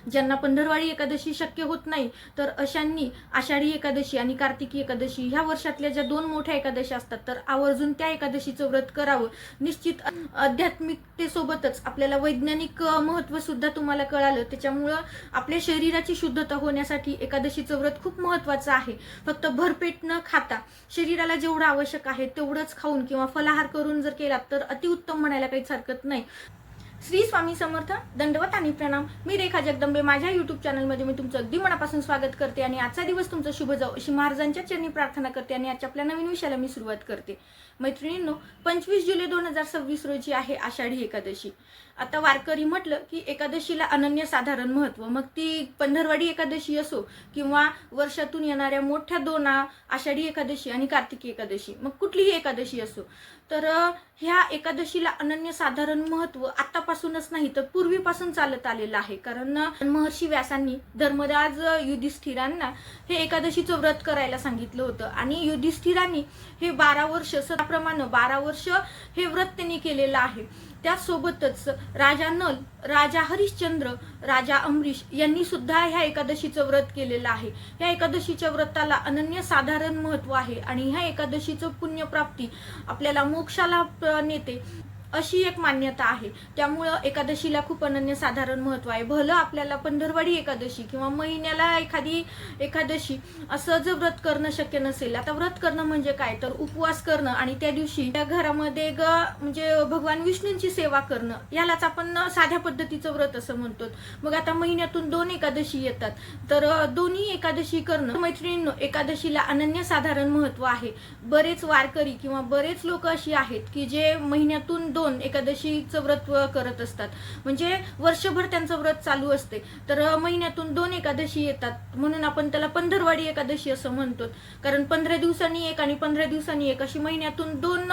ज्यांना पंधरवाडी एकादशी शक्य होत नाही तर अशांनी आषाढी एकादशी आणि कार्तिकी एकादशी ह्या वर्षातल्या ज्या 2 मोठ्या एकादशी असतात तर आवर्जून त्या एकादशीचं व्रत करावं। निश्चित आध्यात्मिकतेसोबतच आपल्याला वैज्ञानिक महत्त्व सुद्धा तुम्हाला कळालं, त्याच्यामुळं आपल्या शरीराची शुद्धता होण्यासाठी एकादशीचं व्रत खूप महत्त्वाचं आहे। फक्त भरपेट न खाता शरीराला जेवढं आवश्यक आहे तेवढंच खाऊन किंवा फलाहार करून जर केला तर अतिउत्तम म्हणायला काहीच हरकत नाही। श्री स्वामी समर्थ, दंडवत आणि प्रणाम। मी रेखा जगदंबे, माझ्या YouTube चॅनलमध्ये मी तुमचं अगदी मनापासून स्वागत करते आणि आजचा दिवस तुमचा शुभ जाओ अशी महाराजांच्या चरणी प्रार्थना करते आणि आजच्या आपल्या नवीन विषयाला मी सुरुवात करते। मैत्रिणींनो, 25 जुलै 2026 रोजी आहे आषाढी एकादशी। आता वारकरी म्हटलं की एकादशीला अनन्यसाधारण महत्त्व, मग ती पंधरवाडी एकादशी असो किंवा वर्षातून येणाऱ्या मोठ्या 2 आषाढी एकादशी आणि कार्तिकी एकादशी, मग कुठलीही एकादशी असो, तर ह्या एकादशीला अनन्यसाधारण महत्त्व आतापासूनच नाही तर पूर्वीपासून चालत आलेलं आहे। कारण महर्षी व्यासांनी धर्मराज युधिष्ठिरांना हे एकादशीचं व्रत करायला सांगितलं होतं आणि युधिष्ठिरांनी हे 12 वर्ष सदाप्रमाणे 12 वर्ष हे व्रत त्यांनी केलेलं आहे। त्यासोबतच राजा नल, राजा हरिश्चंद्र, राजा अमरीश यांनी सुद्धा ह्या एकादशीचं व्रत केलेलं आहे। ह्या एकादशीच्या व्रताला अनन्यसाधारण महत्त्व आहे आणि ह्या एकादशीचं पुण्यप्राप्ती आपल्याला मोक्षाला नेते अशी एक मान्यता आहे। त्यामुळं एकादशीला खूप अनन्यसाधारण महत्त्व आहे। भलं आपल्याला पंधरवाडी एकादशी किंवा महिन्याला एखादी एकादशी असं जर व्रत करणं शक्य नसेल, आता व्रत करणं म्हणजे काय तर उपवास करणं आणि त्या दिवशी त्या घरामध्ये म्हणजे भगवान विष्णूंची सेवा करणं, यालाच आपण साध्या पद्धतीचं व्रत असं म्हणतो। मग आता महिन्यातून 2 एकादशी येतात तर दोन्ही एकादशी करणं, मैत्रिणींनो, एकादशीला अनन्यसाधारण महत्त्व आहे। बरेच वारकरी किंवा बरेच लोक अशी आहेत की जे महिन्यातून 2 एकादशीचं व्रत करत असतात, म्हणजे वर्षभर त्यांचं व्रत चालू असते। तर महिन्यातून 2 एकादशी येतात म्हणून आपण त्याला पंधरवाडी एकादशी असं म्हणतो। कारण 15 दिवसांनी एक आणि 15 दिवसांनी एक अशी महिन्यातून 2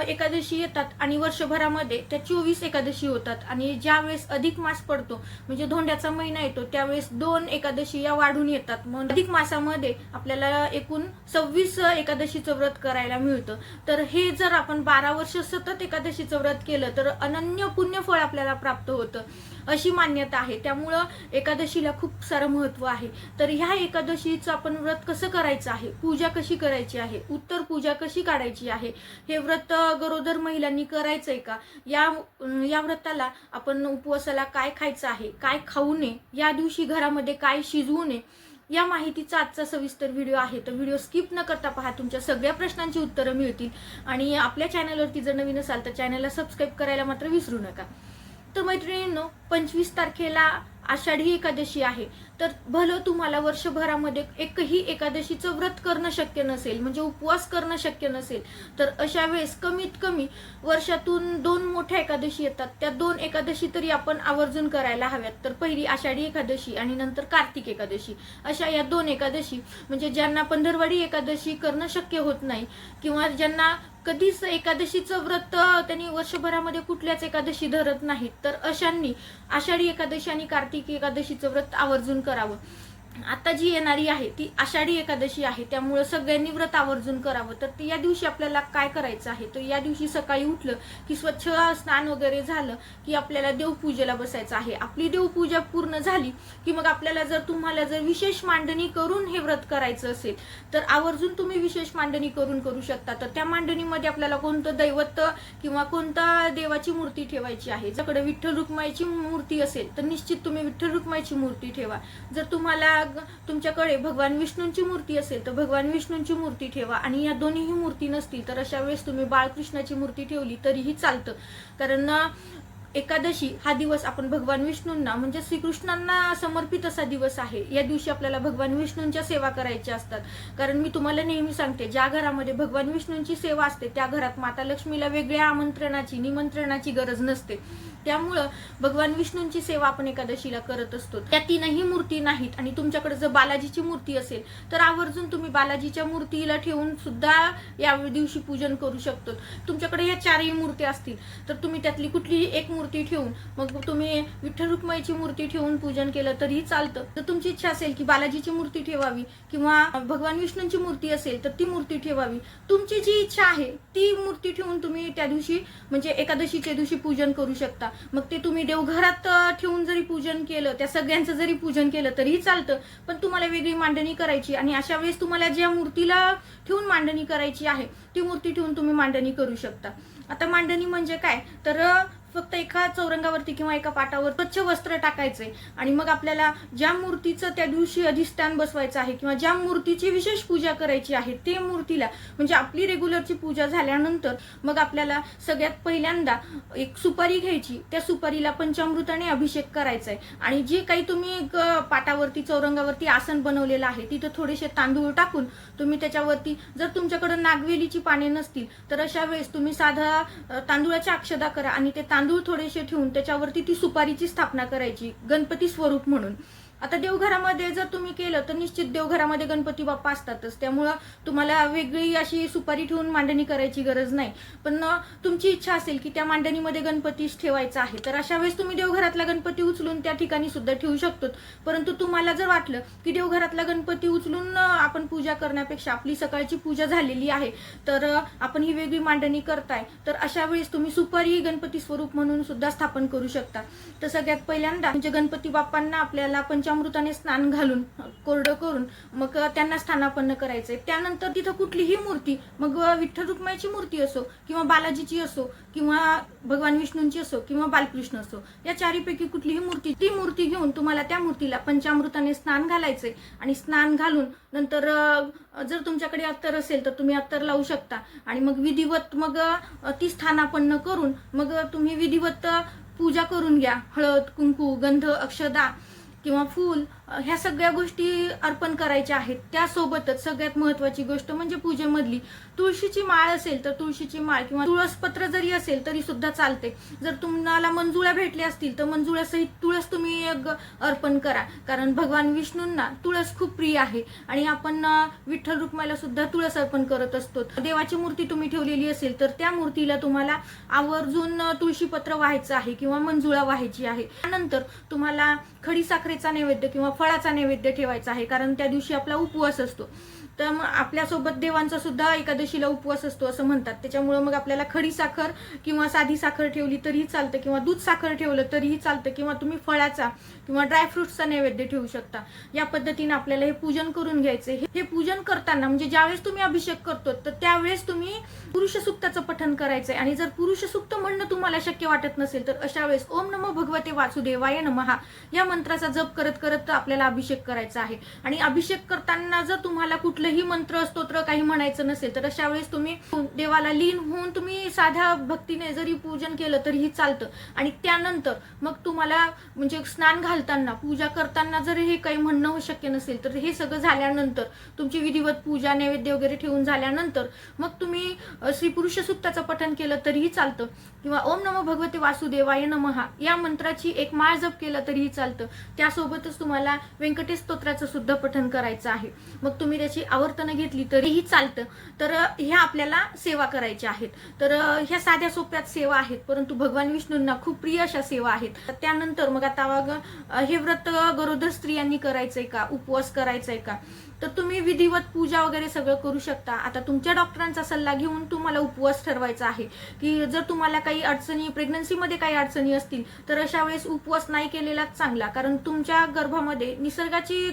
एकादशी येतात आणि वर्षभरामध्ये त्या 24 एकादशी होतात। आणि ज्यावेळेस अधिक मास पडतो म्हणजे धोंड्याचा महिना येतो त्यावेळेस 2 एकादशी या वाढून येतात। मग अधिक मासामध्ये आपल्याला एकूण 26 एकादशीचं व्रत करायला मिळतं। तर हे जर आपण 12 वर्ष सतत एकादशीचं व्रत केलं तर अनन्य पुण्य फळ आपल्याला प्राप्त होतं अशी मान्यता आहे। त्यामुळं एकादशीला खूप सारं महत्त्व आहे। तर ह्या एकादशीचं आपण व्रत कसं करायचं आहे, पूजा कशी करायची आहे, उत्तर पूजा कशी काढायची आहे, हे व्रत गरोदर महिलांनी करायचंय का, या व्रताला आपण उपवासाला काय खायचं आहे, काय खाऊ नये, या दिवशी घरामध्ये काय शिजवू नये, या माहितीचा आजचा सविस्तर व्हिडिओ आहे। तर व्हिडिओ स्किप न करता पहा, तुमच्या सगळ्या प्रश्नांची उत्तरं मिळतील। आणि आपल्या चॅनलवरती जर नवीन असाल तर चॅनलला सबस्क्राईब करायला मात्र विसरू नका। तर मैत्रिणींनो, 25 तारखेला आषाढी एकादशी आहे। तर भलं तुम्हाला वर्षभरामध्ये एकही एकादशीचं व्रत करणं शक्य नसेल, म्हणजे उपवास करणं शक्य नसेल, तर अशा वेळेस कमीत कमी वर्षातून 2 मोठ्या एकादशी येतात, त्या 2 एकादशी तरी आपण आवर्जून करायला हव्यात। तर पहिली आषाढी एकादशी आणि नंतर कार्तिक एकादशी, अशा या 2 एकादशी, म्हणजे ज्यांना पंधरवाडी एकादशी करणं शक्य होत नाही किंवा ज्यांना कधीच एकादशीचं व्रत त्यांनी वर्षभरामध्ये कुठल्याच एकादशी धरत नाहीत, तर अशांनी आषाढी एकादशी आणि कार्तिकी एकादशीचं व्रत आवर्जून करावं। आता जी येणारी आहे ती आषाढी एकादशी आहे, त्यामुळे सगळ्यांनी व्रत आवर्जून करावं। तर या दिवशी आपल्याला काय करायचं आहे, तर या दिवशी सकाळी उठलं की स्वच्छ स्नान वगैरे झालं की आपल्याला देवपूजेला बसायचं आहे। आपली देवपूजा पूर्ण झाली की मग आपल्याला तुम्हाला जर विशेष मांडणी करून हे व्रत करायचं असेल तर आवर्जून तुम्ही विशेष मांडणी करू शकता। तर त्या मांडणीमध्ये आपल्याला कोणतं दैवत किंवा कोणता देवाची मूर्ती ठेवायची आहे। ज्याकडे विठ्ठल रुक्माईची मूर्ती असेल तर निश्चित तुम्ही विठ्ठल रुक्माईची मूर्ती ठेवा। जर तुम्हाला तुमच्याकडे भगवान विष्णूंची मूर्ती असेल तर भगवान विष्णूंची मूर्ती ठेवा। आणि या दोन्हीही मूर्ती नसतील तर अशा वेळेस तुम्ही बाळकृष्णाची मूर्ती ठेवली तरीही चालतं। कारण एकादशी हा दिवस आपण भगवान विष्णूंना म्हणजे श्रीकृष्णांना समर्पित असा दिवस आहे। या दिवशी आपल्याला भगवान विष्णूंच्या सेवा करायच्या असतात। कारण मी तुम्हाला नेहमी सांगते, ज्या घरामध्ये भगवान विष्णूंची सेवा असते त्या घरात माता लक्ष्मीला वेगळ्या निमंत्रणाची गरज नसते। त्यामुळं भगवान विष्णूंची सेवा आपण एकादशीला करत असतो। त्या 3ही मूर्ती नाहीत आणि तुमच्याकडे जर बालाजीची मूर्ती असेल तर आवर्जून तुम्ही बालाजीच्या मूर्तीला ठेवून सुद्धा या दिवशी पूजन करू शकतो। तुमच्याकडे या 4ही मूर्ती असतील तर तुम्ही त्यातली कुठलीही एक मूर्ती ठेवून मग तुम्ही विठ्ठल रुक्माईची मूर्ती ठेवून पूजन केलं तरीही चालतं। तर तुमची इच्छा असेल की बालाजीची मूर्ती ठेवावी किंवा भगवान विष्णूंची मूर्ती असेल तर ती मूर्ती ठेवावी, तुमची जी इच्छा आहे ती मूर्ती ठेवून तुम्ही त्या दिवशी म्हणजे एकादशीच्या दिवशी पूजन करू शकता। मग ते तुम्ही देवघरात ठेवून जरी पूजन केलं, त्या सगळ्यांचं जरी पूजन केलं तरीही चालतं, पण तुम्हाला वेगळी मांडणी करायची आणि अशा वेळेस तुम्हाला ज्या मूर्तीला ठेवून मांडणी करायची आहे ती मूर्ती ठेवून तुम्ही मांडणी करू शकता. आता मांडणी म्हणजे काय तर फक्त एका चौरंगावरती किंवा एका पाटावर स्वच्छ वस्त्र टाकायचंय आणि मग आपल्याला ज्या मूर्तीचं त्या दिवशी अधिष्ठान बसवायचं आहे किंवा ज्या मूर्तीची विशेष पूजा करायची आहे ते मूर्तीला म्हणजे आपली रेग्युलरची पूजा झाल्यानंतर मग आपल्याला सगळ्यात पहिल्यांदा एक सुपारी घ्यायची, त्या सुपारीला पंचामृताने अभिषेक करायचा आहे आणि जे काही तुम्ही पाटावरती चौरंगावरती आसन बनवलेलं आहे तिथं थोडेसे तांदूळ टाकून तुम्ही त्याच्यावरती, जर तुमच्याकडे नागवेलीची पाने नसतील तर अशा वेळेस तुम्ही साधा तांदूळाच्या अक्षदा करा आणि ते तांदूळ थोडेसे ठेवून त्याच्यावरती ती सुपारीची स्थापना करायची गणपती स्वरूप म्हणून. आता देवघरामध्ये जर तुम्ही केलं तर निश्चित देवघरामध्ये गणपती बाप्पा असतातच, त्यामुळं तुम्हाला वेगळी अशी सुपारी ठेवून मांडणी करायची गरज नाही. पण तुमची इच्छा असेल की त्या मांडणीमध्ये गणपतीच ठेवायचा आहे तर अशा वेळेस तुम्ही देवघरातला गणपती उचलून त्या ठिकाणी सुद्धा ठेवू शकतो. परंतु तुम्हाला जर वाटलं की देवघरातला गणपती उचलून आपण पूजा करण्यापेक्षा आपली सकाळची पूजा झालेली आहे तर आपण ही वेगळी मांडणी करताय तर अशा वेळेस तुम्ही सुपारी गणपती स्वरूप म्हणून सुद्धा स्थापन करू शकता. तर सगळ्यात पहिल्यांदा म्हणजे गणपती बाप्पांना आपल्याला पंचामृताने स्नान घालून कोरडं करून मग त्यांना स्थानापन्न करायचंय. त्यानंतर तिथं कुठलीही मूर्ती, मग विठ्ठल रुक्माईची मूर्ती असो किंवा बालाजीची असो किंवा भगवान विष्णूंची असो किंवा बालकृष्ण असो, या चारीपैकी कुठलीही मूर्ती, ती मूर्ती घेऊन तुम्हाला त्या मूर्तीला पंचामृताने स्नान घालायचंय आणि स्नान घालून नंतर जर तुमच्याकडे अत्तर असेल तर तुम्ही अत्तर लावू शकता आणि मग विधिवत मग ती स्थानापन्न करून मग तुम्ही विधिवत पूजा करून घ्या. हळद, कुंकू, गंध, अक्षदा किंवा फूल ह्या सगळ्या गोष्टी अर्पण करायच्या आहेत. त्यासोबतच सगळ्यात महत्त्वाची गोष्ट म्हणजे पूजेमधली तुळशीची माळ असेल तर तुळशीची माळ किंवा तुळसपत्र जरी असेल तरी सुद्धा चालते. जर तुम्हाला मंजुळा भेटल्या असतील तर मंजुळासहित तुळस तुम्ही अर्पण करा, कारण भगवान विष्णूंना तुळस खूप प्रिय आहे आणि आपण विठ्ठल रुक्माईला सुद्धा तुळस अर्पण करत असतो. देवाची मूर्ती तुम्ही ठेवलेली असेल तर त्या मूर्तीला तुम्हाला आवर्जून तुळशीपत्र व्हायचं आहे किंवा मंजुळा व्हायची आहे. त्यानंतर तुम्हाला खडी साखरेचा नैवेद्य किंवा फळाचा नैवेद्य ठेवायचा आहे, कारण त्या दिवशी आपला उपवास असतो. तर मग आपल्यासोबत देवांचा सुद्धा एकादशीला उपवास असतो असं म्हणतात. त्याच्यामुळे मग आपल्याला खडी साखर किंवा साधी साखर ठेवली तरीही चालतं किंवा दूध साखर ठेवलं तरीही चालतं किंवा तुम्ही फळाचा किंवा ड्रायफ्रुट्सचा नैवेद्य ठेवू शकता. या पद्धतीने आपल्याला हे पूजन करून घ्यायचे. हे पूजन करताना म्हणजे ज्यावेळेस तुम्ही अभिषेक करतो तर त्यावेळेस तुम्ही पुरुष सूक्ताचं पठण करायचंय आणि जर पुरुष सूक्त म्हणणं तुम्हाला शक्य वाटत नसेल तर अशा वेळेस ओम नमो भगवते वासुदेवाय नमः या मंत्राचा जप करत करत आपल्याला अभिषेक करायचा आहे. आणि अभिषेक करताना जर तुम्हाला कुठलंही मंत्र स्तोत्र काही म्हणायचं नसेल तर अशा वेळेस तुम्ही देवाला लीन होऊन तुम्ही साध्या भक्तीने जरी पूजन केलं तरीही चालतं. आणि त्यानंतर मग तुम्हाला म्हणजे स्नान घालताना पूजा करताना जर हे काही म्हणणं शक्य नसेल तर हे सगळं झाल्यानंतर तुमची विधिवत पूजा नैवेद्य वगैरे ठेवून झाल्यानंतर मग तुम्ही श्री पुरुष सूक्ताचं पठण केलं तरीही चालतं किंवा ओम नमो भगवते वासुदेवाय नमः या मंत्राची एक माळ जप केलं तरीही चालतं. त्यासोबतच तुम्हाला व्यंकटेश स्तोत्राचं सुद्धा पठण करायचं आहे. मग तुम्ही त्याची आवर्तनं घेतली तरीही चालतं. तर ह्या आपल्याला सेवा करायच्या आहेत. तर ह्या साध्या सोप्यात सेवा आहेत परंतु भगवान विष्णूंना खूप प्रिय अशा सेवा आहेत. त्यानंतर मग आता हे व्रत गरोदर स्त्रियांनी करायचंय का, उपवास करायचाय का, तर तुम्ही विधिवत पूजा वगैरे सगळं करू शकता. आता तुमच्या डॉक्टरांचा सल्ला घेऊन तुम्हाला उपवास ठरवायचा आहे की जर तुम्हाला काही अडचणी, प्रेग्नन्सीमध्ये काही अडचणी असतील तर अशा वेळेस उपवास नाही केलेलाच चांगला, कारण तुमच्या गर्भामध्ये निसर्गाची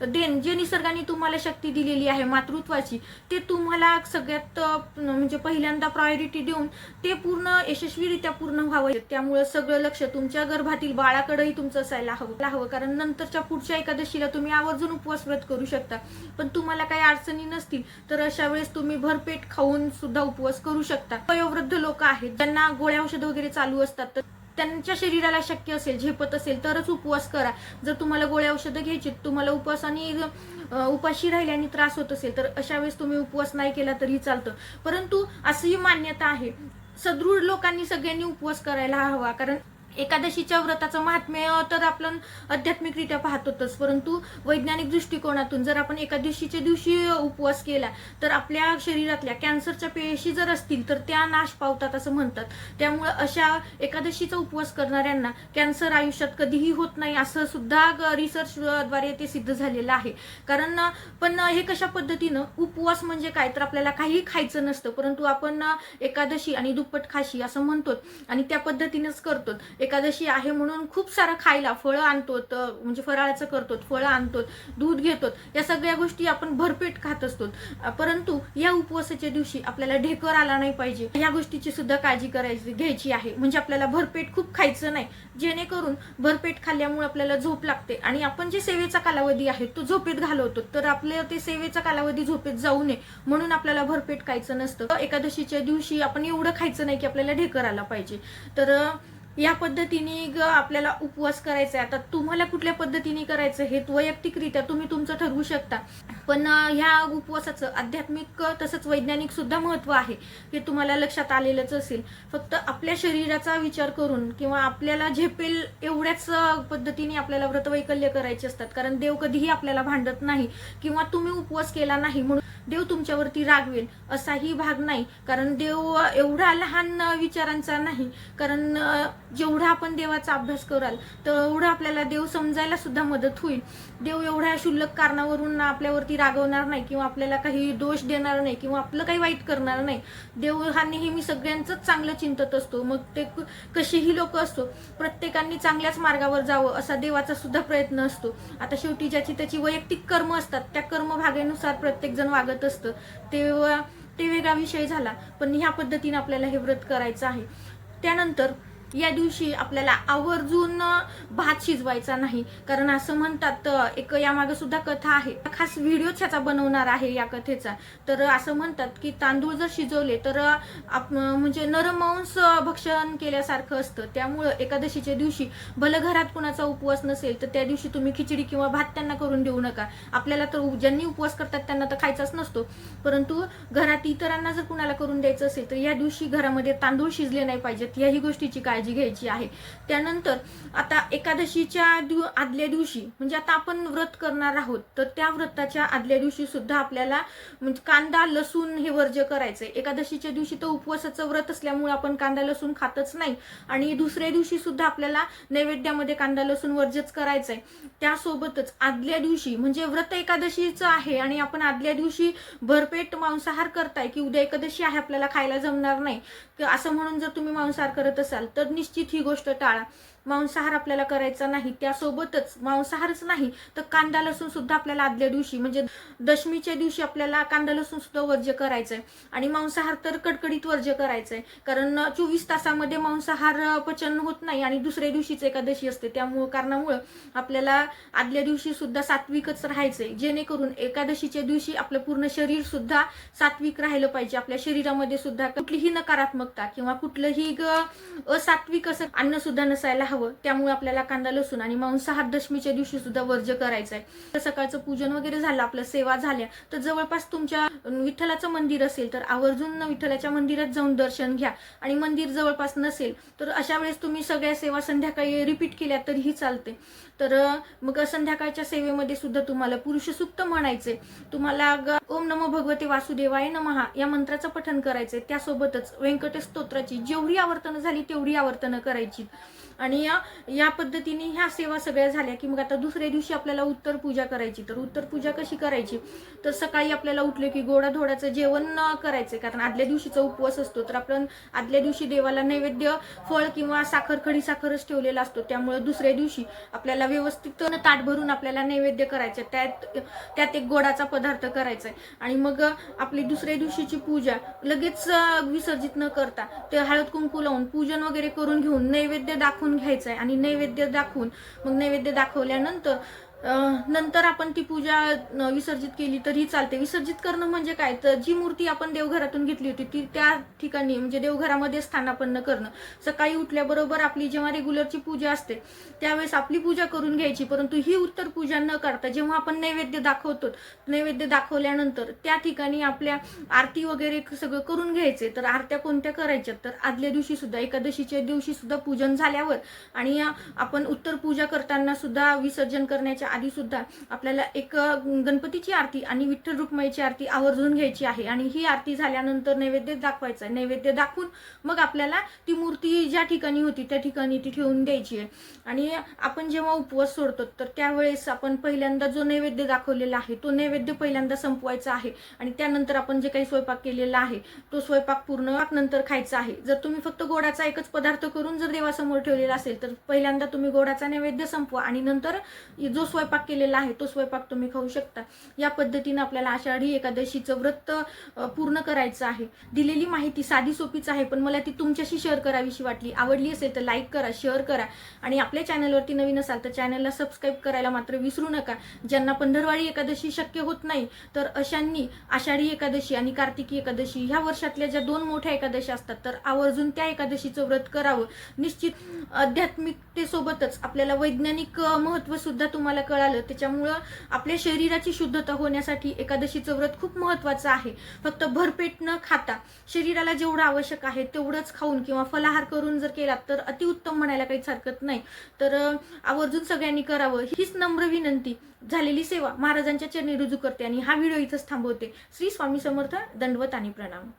देण, जे निसर्गाने तुम्हाला शक्ती दिलेली आहे मातृत्वाची, ते तुम्हाला सगळ्यात म्हणजे पहिल्यांदा प्रायोरिटी देऊन ते पूर्ण यशस्वीरित्या पूर्ण व्हावं. त्यामुळे सगळं लक्ष तुमच्या गर्भातील बाळाकडेही तुमचं असायला हवं, कारण नंतरच्या पुढच्या एकादशीला तुम्ही आवर्जून उपवास व्रत करू शकता. पण तुम्हाला काही अडचणी नसतील तर अशा वेळेस तुम्ही भरपेट खाऊन सुद्धा उपवास करू शकता. वयोवृद्ध लोक आहेत ज्यांना गोळ्या औषध वगैरे चालू असतात तर त्यांच्या शरीराला शक्य असेल, झेपत असेल तरच उपवास करा. जर तुम्हाला गोळ्या औषधं घ्यायची, तुम्हाला उपाशी राहिल्याने त्रास होत असेल तर अशा वेळेस तुम्ही उपवास नाही केला तरी चालतं. परंतु अशी मान्यता आहे सदृढ लोकांनी सगळ्यांनी उपवास करायला हवा, कारण एकादशीच्या व्रताचं महात्म्य तर आपण आध्यात्मिकरित्या पाहतोच, परंतु वैज्ञानिक दृष्टिकोनातून जर आपण एकादशीच्या दिवशी उपवास केला तर आपल्या शरीरातल्या कॅन्सरच्या पेशी जर असतील तर त्या नाश पावतात असं म्हणतात. त्यामुळे अशा एकादशीचा उपवास करणाऱ्यांना कॅन्सर आयुष्यात कधीही होत नाही असं सुद्धा रिसर्चद्वारे ते सिद्ध झालेलं आहे. कारण पण हे कशा पद्धतीनं, उपवास म्हणजे काय तर आपल्याला काही खायचं नसतं, परंतु आपण एकादशी आणि दुप्पट खाशी असं म्हणतो आणि त्या पद्धतीनेच करतो. एकादशी आहे म्हणून खूप सारं खायला फळं आणतो, म्हणजे फराळाचं करतो, फळं आणतो, दूध घेतो, या सगळ्या गोष्टी आपण भरपेट खात असतो. परंतु या उपवासाच्या दिवशी आपल्याला ढेकर आला नाही पाहिजे, या गोष्टीची सुद्धा काळजी घ्यायची आहे. म्हणजे आपल्याला भरपेट खूप खायचं नाही, जेणेकरून भरपेट खाल्ल्यामुळे आपल्याला झोप लागते आणि आपण जे सेवेचा कालावधी आहे तो झोपेत घालवतो, तर आपल्या ते सेवेचा कालावधी झोपेत जाऊ नये म्हणून आपल्याला भरपेट खायचं नसतं. एकादशीच्या दिवशी आपण एवढं खायचं नाही की आपल्याला ढेकर आला पाहिजे. तर या पद्धतीने आपल्याला उपवास करायचा आहे. आता तुम्हाला कुठल्या पद्धतीने करायचं हे वैयक्तिकरित्या तुम्ही तुमचं ठरवू शकता, पण ह्या उपवासाचं आध्यात्मिक तसंच वैज्ञानिक सुद्धा महत्त्व आहे हे तुम्हाला लक्षात आलेलंच असेल. फक्त आपल्या शरीराचा विचार करून किंवा आपल्याला झेपेल एवढ्याच पद्धतीने आपल्याला व्रतवैकल्य करायचे असतात. कारण देव कधीही आपल्याला भांडत नाही किंवा तुम्ही उपवास केला नाही म्हणून देव तुमच्यावरती रागवेल असाही भाग नाही. कारण देव एवढा लहान विचारांचा नाही. कारण जेवढा आपण देवाचा अभ्यास कराल तेवढं आपल्याला देव समजायला सुद्धा मदत होईल. देव एवढ्या क्षुल्लक कारणावरून आपल्यावरती रागवणार नाही किंवा आपल्याला काही दोष देणार नाही किंवा आपलं काही वाईट करणार नाही. देव हा नेहमी सगळ्यांचंच चांगलं चिंतत असतो. मग ते कशीही लोक असतो, प्रत्येकाने चांगल्याच मार्गावर जावं असा देवाचा सुद्धा प्रयत्न असतो. आता शेवटी ज्याची त्याची वैयक्तिक कर्म असतात, त्या कर्मभागानुसार प्रत्येक जण वागत असतं, ते वेगळा विषय झाला. पण ह्या पद्धतीने आपल्याला हे व्रत करायचं आहे. त्यानंतर या दिवशी आपल्याला आवर्जून भात शिजवायचा नाही. कारण असं म्हणतात, एक यामागे सुद्धा कथा आहे, खास व्हिडिओच ह्याचा बनवणार आहे या कथेचा. तर असं म्हणतात की तांदूळ जर शिजवले तर म्हणजे नरमांस भक्षण केल्यासारखं असतं. त्यामुळं एकादशीच्या दिवशी भलं घरात कुणाचा उपवास नसेल तर त्या दिवशी तुम्ही खिचडी किंवा भात त्यांना करून देऊ नका. आपल्याला तर ज्यांनी उपवास करतात त्यांना तर खायचाच नसतो, परंतु घरात इतरांना जर कुणाला करून द्यायचं असेल तर या दिवशी घरामध्ये तांदूळ शिजले नाही पाहिजेत, याही गोष्टीची काळजी घ्यायची आहे. त्यानंतर आता एकादशीच्या आदल्या दिवशी म्हणजे आता आपण व्रत करणार आहोत, तर त्या व्रताच्या आदल्या दिवशी सुद्धा आपल्याला म्हणजे कांदा लसूण हे वर्ज्य करायचंय. एकादशीच्या दिवशी तर उपवासाचं व्रत असल्यामुळे आपण कांदा लसूण खातच नाही आणि दुसऱ्या दिवशी सुद्धा आपल्याला नैवेद्यामध्ये कांदा लसूण वर्ज्यच करायचंय. त्यासोबतच आदल्या दिवशी म्हणजे व्रत एकादशीचं आहे आणि आपण आदल्या दिवशी भरपेट मांसाहार करताय की उद्या एकादशी आहे आपल्याला खायला जमणार नाही असं म्हणून जर तुम्ही मांसाहार करत असाल तर निश्चित ही गोष्ट टाळा. मांसाहार आपल्याला करायचा नाही. त्यासोबतच मांसाहारच नाही तर कांदा लसूण सुद्धा आपल्याला आदल्या दिवशी म्हणजे दशमीच्या दिवशी आपल्याला कांदा लसूण सुद्धा वर्ज्य करायचंय आणि मांसाहार तर कडकडीत वर्ज्य करायचंय. कारण 24 तासामध्ये मांसाहार पचन होत नाही आणि दुसऱ्या दिवशीच एकादशी असते. कारणामुळे आपल्याला आदल्या दिवशी सुद्धा सात्विकच राहायचंय, जेणेकरून एकादशीच्या दिवशी आपलं पूर्ण शरीर सुद्धा सात्विक राहिलं पाहिजे. आपल्या शरीरामध्ये सुद्धा कुठलीही नकारात्मकता किंवा कुठलंही असात्विक असं अन्न सुद्धा नसायला हवं. त्यामुळे आपल्याला कांदा लसूण आणि मांसाहार दशमीच्या दिवशी सुद्धा वर्ज्य करायचंय. तर सकाळचं पूजन वगैरे झालं, आपलं सेवा झाल्या, तर जवळपास तुमच्या विठ्ठलाचं मंदिर असेल तर आवर्जून विठ्ठलाच्या मंदिरात जाऊन दर्शन घ्या आणि मंदिर जवळपास नसेल तर अशा वेळेस तुम्ही सगळ्या सेवा संध्याकाळी रिपीट केल्या तरीही चालते. तर मग संध्याकाळच्या सेवेमध्ये सुद्धा तुम्हाला पुरुष सूक्त म्हणायचे, तुम्हाला ओम नमो भगवते वासुदेवाय नमः या मंत्राचं पठण करायचे. त्यासोबतच व्यंकटेश स्तोत्राची जेवढी आवर्तनं झाली तेवढी आवर्तनं करायची. आणि या पद्धतीने ह्या सेवा सगळ्या झाल्या की मग आता दुसऱ्या दिवशी आपल्याला उत्तर पूजा करायची. तर उत्तर पूजा कशी करायची, तर सकाळी आपल्याला उठले की गोडाधोडाचं जेवण करायचं. कारण आदल्या दिवशीचा उपवास असतो, तर आपण आदल्या दिवशी देवाला नैवेद्य फळ किंवा साखर, खडी साखरच ठेवलेला असतो. त्यामुळे दुसऱ्या दिवशी आपल्याला व्यवस्थित ताट भरून आपल्याला नैवेद्य करायचं, त्यात एक गोडाचा पदार्थ करायचा आणि मग आपली दुसऱ्या दिवशीची पूजा लगेच विसर्जित न करता ते हळद कुंकू लावून पूजन वगैरे करून घेऊन नैवेद्य दाखवून घ्यायचंय आणि नैवेद्य दाखवून मग नैवेद्य दाखवल्यानंतर नंतर आपण ती पूजा विसर्जित केली तरी चालते. विसर्जित करणं म्हणजे काय, तर जी मूर्ती आपण देवघरातून घेतली होती ती त्या ठिकाणी म्हणजे देवघरामध्ये स्थानापन्न करणं. सकाळी उठल्याबरोबर आपली जेव्हा रेग्युलरची पूजा असते त्यावेळेस आपली पूजा करून घ्यायची, परंतु ही उत्तर पूजा न करता जेव्हा आपण नैवेद्य दाखवतो, नैवेद्य दाखवल्यानंतर त्या ठिकाणी आपल्या आरती वगैरे सगळं करून घ्यायचे. तर आरत्या कोणत्या करायच्या, तर आदल्या दिवशी सुद्धा एकादशीच्या दिवशी सुद्धा पूजन झाल्यावर आणि आपण उत्तर पूजा करताना सुद्धा विसर्जन करण्याच्या आधी सुद्धा आपल्याला एक गणपतीची आरती आणि विठ्ठल रुक्माईची आरती आवर्जून घ्यायची आहे. आणि ही आरती झाल्यानंतर नैवेद्य दाखवायचा. नैवेद्य दाखवून मग आपल्याला ती मूर्ती ज्या ठिकाणी होती त्या ठिकाणी ती ठेवून द्यायची आहे. आणि आपण जेव्हा उपवास सोडतो तर त्यावेळेस आपण पहिल्यांदा जो नैवेद्य दाखवलेला आहे तो नैवेद्य पहिल्यांदा संपवायचा आहे आणि त्यानंतर आपण जे काही स्वयंपाक केलेला आहे तो स्वयंपाक पूर्ण नंतर खायचा आहे. जर तुम्ही फक्त गोडाचा एकच पदार्थ करून जर देवासमोर ठेवलेला असेल तर पहिल्यांदा तुम्ही गोडाचा नैवेद्य संपवा आणि नंतर जो स्वयंपाक केलेला आहे तो स्वयंपाक तुम्ही खाऊ शकता. या पद्धतीने आपल्याला आषाढी एकादशीचं व्रत पूर्ण करायचं आहे. दिलेली माहिती साधी सोपीच आहे, पण मला ती तुमच्याशी शेअर करावीशी वाटली. आवडली असेल तर लाईक करा, शेअर करा आणि आपल्या चॅनलवरती नवीन असाल तर चॅनलला सबस्क्राईब करायला मात्र विसरू नका. ज्यांना पंधरवाडी एकादशी शक्य होत नाही तर अशांनी आषाढी एकादशी आणि कार्तिकी एकादशी ह्या वर्षातल्या ज्या 2 मोठ्या एकादशी असतात तर आवर्जून त्या एकादशीचं व्रत करावं. निश्चित आध्यात्मिकतेसोबतच आपल्याला वैज्ञानिक महत्त्व सुद्धा तुम्हाला कळालं. त्याच्यामुळं आपल्या शरीराची शुद्धता होण्यासाठी एकादशीचं व्रत खूप महत्त्वाचं आहे. फक्त भरपेट न खाता शरीराला जेवढं आवश्यक आहे तेवढंच खाऊन किंवा फलाहार करून जर केला तर अतिउत्तम म्हणायला काहीच हरकत नाही. तर आवर्जून सगळ्यांनी करावं हीच नम्र विनंती. झालेली सेवा महाराजांच्या चरणी रुजू करते आणि हा व्हिडिओ इथंच थांबवते. श्री स्वामी समर्थ. दंडवत आणि प्रणाम.